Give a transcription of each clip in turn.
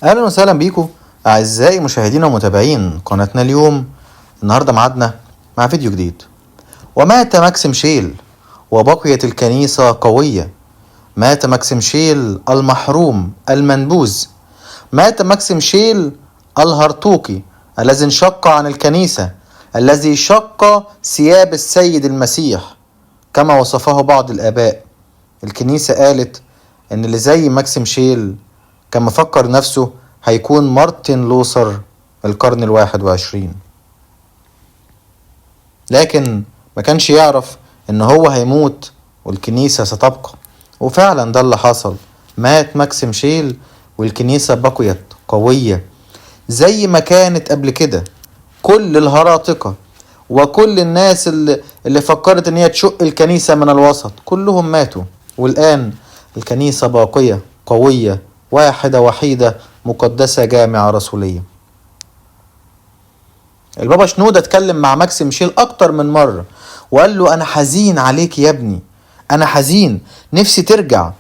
اهلا وسهلا بيكم اعزائي مشاهدينا ومتابعين قناتنا اليوم. النهارده معادنا مع فيديو جديد. ومات ماكسيم شيل وبقيت الكنيسة قوية. مات ماكسيم شيل المحروم المنبوذ. مات ماكسيم شيل الهرطوقي الذي انشق عن الكنيسة، الذي شق ثياب السيد المسيح كما وصفه بعض الآباء. الكنيسة قالت ان اللي زي ماكسيم شيل كان مفكر نفسه هيكون مارتن لوثر القرن 21، لكن ما كانش يعرف ان هو هيموت والكنيسة ستبقى. وفعلا ده اللي حصل، مات ماكسيم شيل والكنيسة بقيت قوية زي ما كانت قبل كده. كل الهراطقة وكل الناس اللي فكرت ان هي تشق الكنيسة من الوسط كلهم ماتوا، والآن الكنيسة باقية قوية، واحدة وحيدة مقدسة جامعة رسولية. البابا شنودة اتكلم مع ماكسيم شيل اكتر من مرة وقال له انا حزين عليك يا ابني، انا حزين، نفسي ترجع.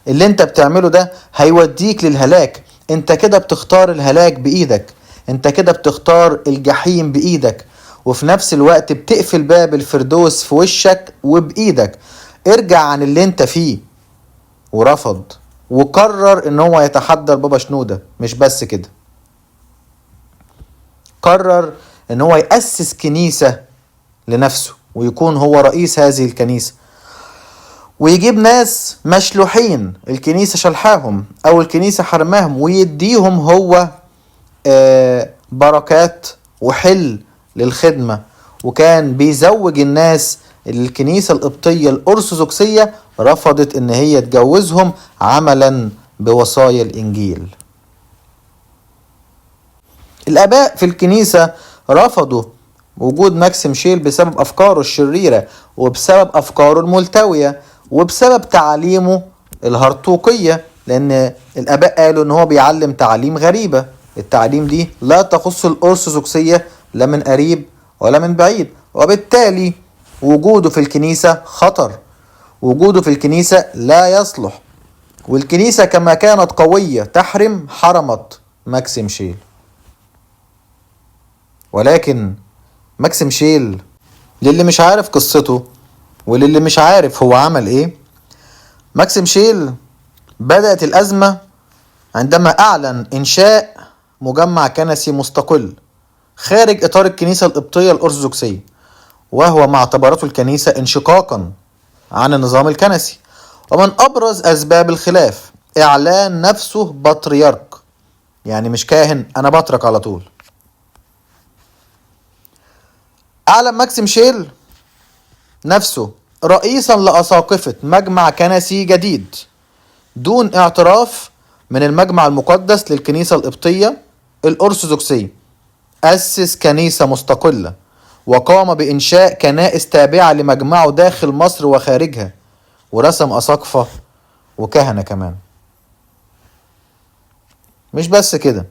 اللي انت بتعمله ده هيوديك للهلاك، انت كده بتختار الهلاك بايدك، انت كده بتختار الجحيم بايدك، وفي نفس الوقت بتقفل باب الفردوس في وشك وبايدك. ارجع عن اللي انت فيه. ورفض وقرر ان هو يتحدى البابا شنودة. مش بس كده، قرر ان هو يأسس كنيسة لنفسه ويكون هو رئيس هذه الكنيسة، ويجيب ناس مشلوحين الكنيسة شلحاهم او الكنيسة حرماهم ويديهم هو بركات وحل للخدمة. وكان بيزوج الناس اللي الكنيسة القبطية الأرثوذكسية رفضت ان هي تجوزهم عملا بوصايا الإنجيل. الآباء في الكنيسة رفضوا وجود ماكسيم شيل بسبب أفكاره الشريرة وبسبب أفكاره الملتوية وبسبب تعاليمه الهرطوقية، لأن الآباء قالوا إن هو بيعلم تعاليم غريبة. التعاليم دي لا تخص الأرثوذكسية لا من قريب ولا من بعيد، وبالتالي وجوده في الكنيسة خطر، وجوده في الكنيسة لا يصلح. والكنيسة كما كانت قوية تحرم حرمت ماكسيم شيل. ولكن ماكسيم شيل للي مش عارف قصته وللي مش عارف هو عمل ايه، ماكسيم شيل بدأت الأزمة عندما أعلن إنشاء مجمع كنسي مستقل خارج إطار الكنيسة القبطية الأرثوذكسية، وهو ما اعتبرته الكنيسة انشقاقا عن النظام الكنسي. ومن أبرز أسباب الخلاف إعلان نفسه بطريرك، يعني مش كاهن، أنا بطرك على طول. أعلن ماكسيم شيل نفسه رئيسا لأساقفة مجمع كنسي جديد دون اعتراف من المجمع المقدس للكنيسة القبطية الأرثوذكسية. أسس كنيسة مستقلة وقام بإنشاء كنائس تابعة لمجمعه داخل مصر وخارجها، ورسم أساقفة وكهنة كمان. مش بس كده،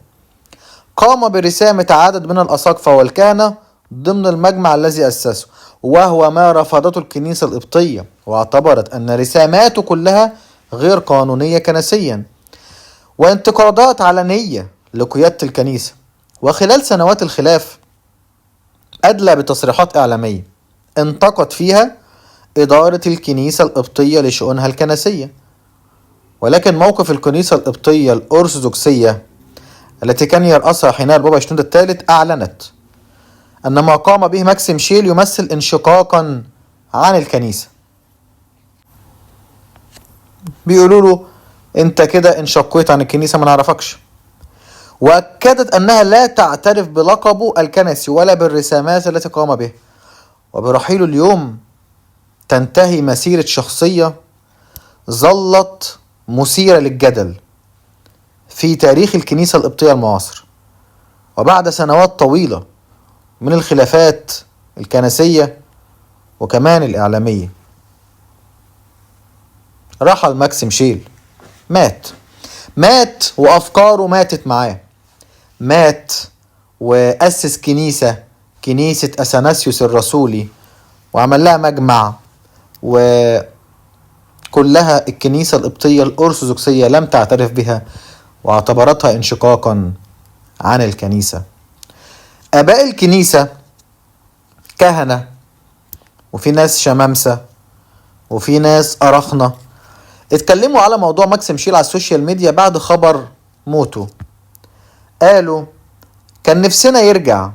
قام برسامة عدد من الأساقفة والكهنة ضمن المجمع الذي أسسه، وهو ما رفضته الكنيسة القبطية واعتبرت أن رساماته كلها غير قانونية كنسيا، وانتقادات علنية لقيادة الكنيسة. وخلال سنوات الخلاف أدلى بتصريحات إعلامية انتقد فيها إدارة الكنيسة القبطية لشؤونها الكنسية. ولكن موقف الكنيسة القبطية الأرثوذكسية التي كان يرأسها حينها البابا شنودة الثالث أعلنت أن ما قام به ماكسيم شيل يمثل انشقاقا عن الكنيسة. بيقولوا له انت كده انشقيت عن الكنيسة، ما نعرفكش. وأكدت أنها لا تعترف بلقبه الكنسي ولا بالرسامات التي قام بها. وبرحيله اليوم تنتهي مسيرة شخصية ظلت مثيرة للجدل في تاريخ الكنيسة القبطية المعاصر. وبعد سنوات طويلة من الخلافات الكنسية وكمان الإعلامية رحل ماكسيم شيل. مات وأفكاره ماتت معاه. مات وأسس كنيسة أثناسيوس الرسولي وعمل لها مجمع، وكلها الكنيسة القبطية الأرثوذكسية لم تعترف بها. واعتبرتها انشقاقا عن الكنيسة. آباء الكنيسة كهنة، وفي ناس شمامسة، وفي ناس أرخنة، اتكلموا على موضوع ماكسيم شيل على السوشيال ميديا بعد خبر موته. قالوا كان نفسنا يرجع،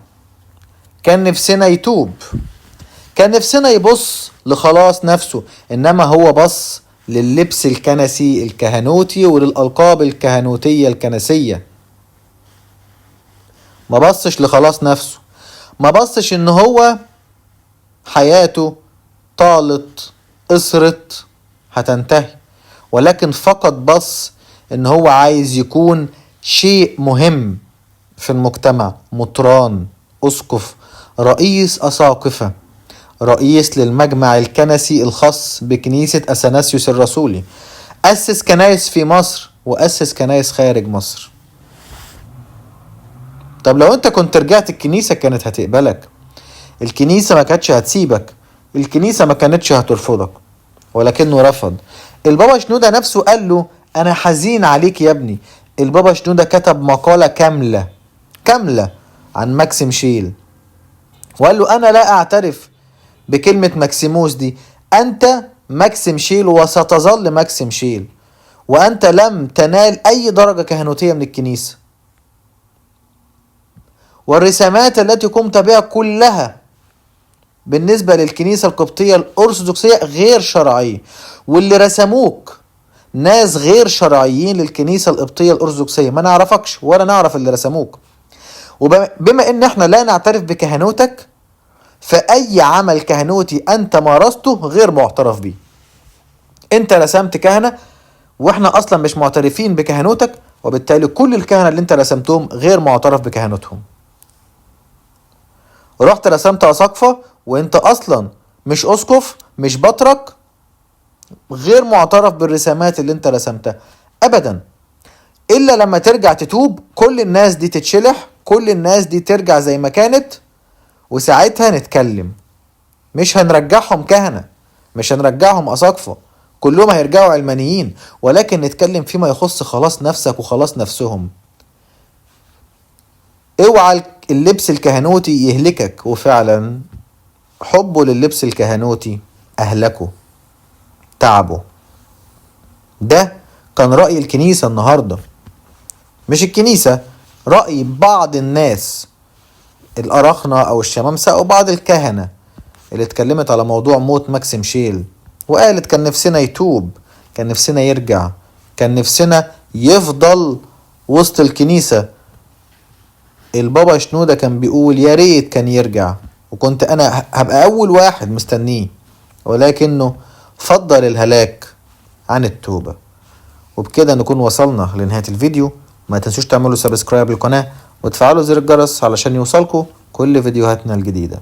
كان نفسنا يتوب، كان نفسنا يبص لخلاص نفسه، انما هو بص لللبس الكنسي الكهنوتي وللألقاب الكهنوتية الكنسية. ما بصش لخلاص نفسه، ما بصش ان هو حياته طالت قصرت هتنتهي، ولكن فقط بص ان هو عايز يكون شيء مهم في المجتمع، مطران، اسقف، رئيس اساقفة، رئيس للمجمع الكنسي الخاص بكنيسة اثناسيوس الرسولي. اسس كنايس في مصر واسس كنايس خارج مصر. طب لو انت كنت رجعت الكنيسة كانت هتقبلك، الكنيسة ما كانتش هتسيبك، الكنيسة ما كانتش هترفضك، ولكنه رفض. البابا شنودة نفسه قال له انا حزين عليك يا ابني. البابا شنودة كتب مقالة كاملة عن ماكسيم شيل، وقال له انا لا اعترف بكلمة ماكسيموس دي، انت ماكسيم شيل وستظل ماكسيم شيل، وانت لم تنال اي درجة كهنوتية من الكنيسة، والرسامات التي قمت بها كلها بالنسبة للكنيسة القبطية الأرثوذكسية غير شرعية، واللي رسموك ناس غير شرعيين للكنيسة القبطية الأرثوذكسية، ما نعرفكش ولا نعرف اللي رسموك. وبما ان احنا لا نعترف بكهنوتك، فأي عمل كهنوتي أنت مارسته غير معترف بيه. أنت رسمت كهنة وإحنا أصلا مش معترفين بكهنوتك، وبالتالي كل الكهنة اللي أنت رسمتهم غير معترف بكهنوتهم. رحت رسمت أساقفة وأنت أصلا مش أسقف، مش بطرك، غير معترف بالرسامات اللي أنت رسمتها أبدا. إلا لما ترجع تتوب كل الناس دي تتشلح، كل الناس دي ترجع زي ما كانت، وساعتها نتكلم. مش هنرجعهم كهنة، مش هنرجعهم أساقفة، كلهم هيرجعوا علمانيين، ولكن نتكلم فيما يخص خلاص نفسك وخلاص نفسهم. اوعى اللبس الكهنوتي يهلكك، وفعلا حبه لللبس الكهنوتي أهلكه، تعبه. ده كان رأي الكنيسة النهاردة، مش الكنيسة، رأي بعض الناس الأرخنة أو الشمامسة أو بعض الكهنة اللي اتكلمت على موضوع موت ماكسيم شيل، وقالت كان نفسنا يتوب، كان نفسنا يرجع، كان نفسنا يفضل وسط الكنيسة. البابا شنودة كان بيقول يا ريت كان يرجع، وكنت انا هبقى اول واحد مستنيه، ولكنه فضل الهلاك عن التوبة. وبكده نكون وصلنا لنهاية الفيديو. ما تنسوش تعملوا سبسكرايب للقناة وتفعلوا زر الجرس علشان يوصلكوا كل فيديوهاتنا الجديدة.